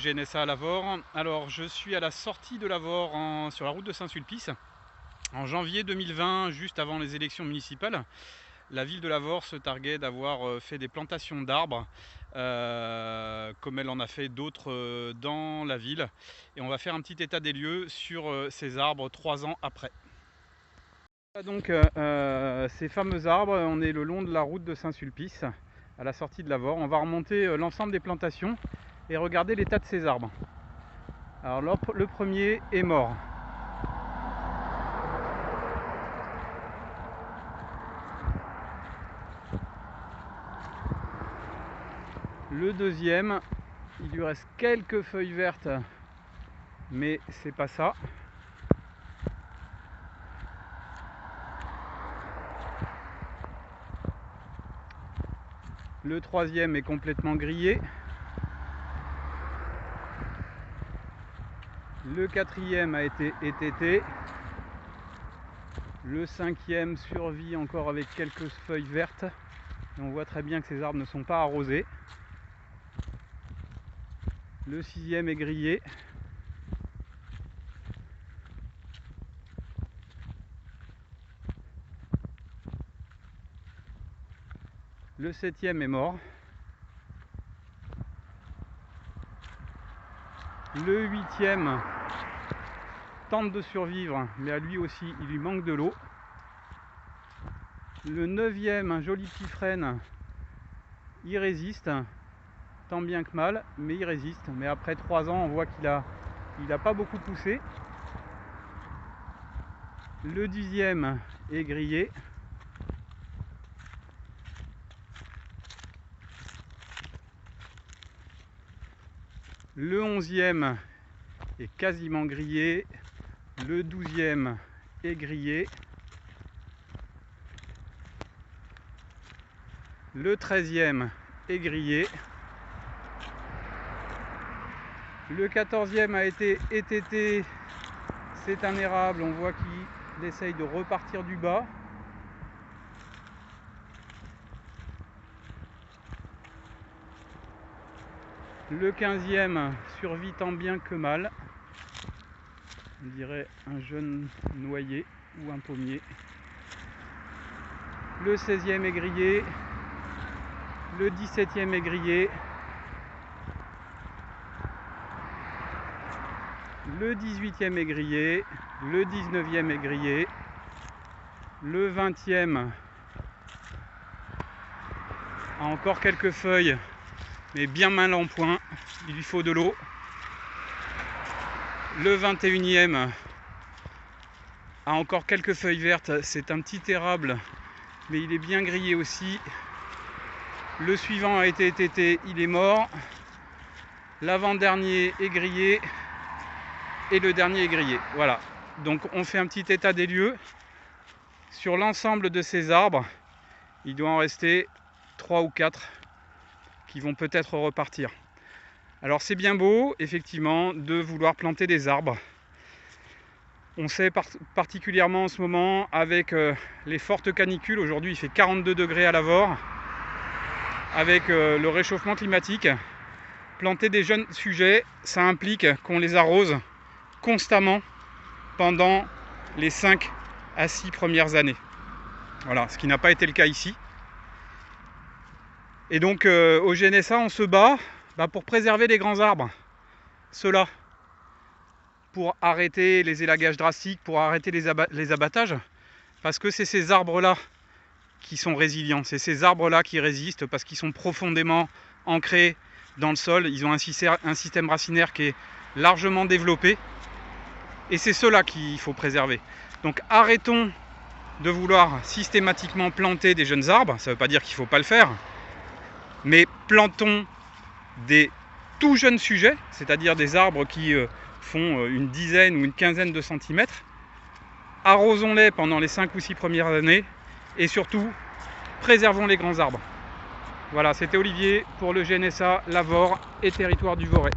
GNSA à Lavore. Alors je suis à la sortie de Lavore sur la route de Saint-Sulpice. En janvier 2020, juste avant les élections municipales, la ville de Lavore se targuait d'avoir fait des plantations d'arbres, comme elle en a fait d'autres dans la ville. Et on va faire un petit état des lieux sur ces arbres 3 ans après. Donc ces fameux arbres, on est le long de la route de Saint-Sulpice, à la sortie de Lavore. On va remonter l'ensemble des plantations et regarder l'état de ces arbres. Alors le premier est mort. Le deuxième, il lui reste quelques feuilles vertes, mais c'est pas ça. Le troisième est complètement grillé. Le quatrième a été étêté. Le cinquième survit encore avec quelques feuilles vertes. Et on voit très bien que ces arbres ne sont pas arrosés. Le sixième est grillé. Le septième est mort. Le huitième tente de survivre, mais à lui aussi il lui manque de l'eau. Le neuvième, un joli petit frêne, il résiste, tant bien que mal, mais il résiste. Mais après 3 ans, on voit qu'il a pas beaucoup poussé. Le 10e est grillé. Le 11e est quasiment grillé. Le 12e est grillé. Le 13e est grillé. Le 14e a été étêté. C'est un érable, on voit qu'il essaye de repartir du bas. Le 15e survit tant bien que mal. On dirait un jeune noyer ou un pommier. Le 16e est grillé. Le 17e est grillé. Le 18e est grillé. Le 19e est grillé. Le 20e a encore quelques feuilles, mais bien mal en point. Il lui faut de l'eau. Le 21e a encore quelques feuilles vertes. C'est un petit érable, mais il est bien grillé aussi. Le suivant a été étêté, il est mort. L'avant-dernier est grillé. Et le dernier est grillé. Voilà. Donc on fait un petit état des lieux. Sur l'ensemble de ces arbres, il doit en rester 3 ou 4 qui vont peut-être repartir. Alors c'est bien beau, effectivement, de vouloir planter des arbres. On sait particulièrement en ce moment, avec les fortes canicules, aujourd'hui il fait 42 degrés à Lavore, avec le réchauffement climatique, planter des jeunes sujets, ça implique qu'on les arrose constamment pendant les 5 à 6 premières années. Voilà, ce qui n'a pas été le cas ici. Et donc au GNSA, on se bat pour préserver les grands arbres, ceux-là, pour arrêter les élagages drastiques, pour arrêter les abattages, parce que c'est ces arbres-là qui sont résilients, c'est ces arbres-là qui résistent, parce qu'ils sont profondément ancrés dans le sol, ils ont un système racinaire qui est largement développé, et c'est ceux-là qu'il faut préserver. Donc arrêtons de vouloir systématiquement planter des jeunes arbres, ça ne veut pas dire qu'il ne faut pas le faire, mais plantons des tout jeunes sujets, c'est-à-dire des arbres qui font une dizaine ou une quinzaine de centimètres, arrosons-les pendant les 5 ou 6 premières années, et surtout, préservons les grands arbres. Voilà, c'était Olivier pour le GNSA Lavore et Territoire du Voret.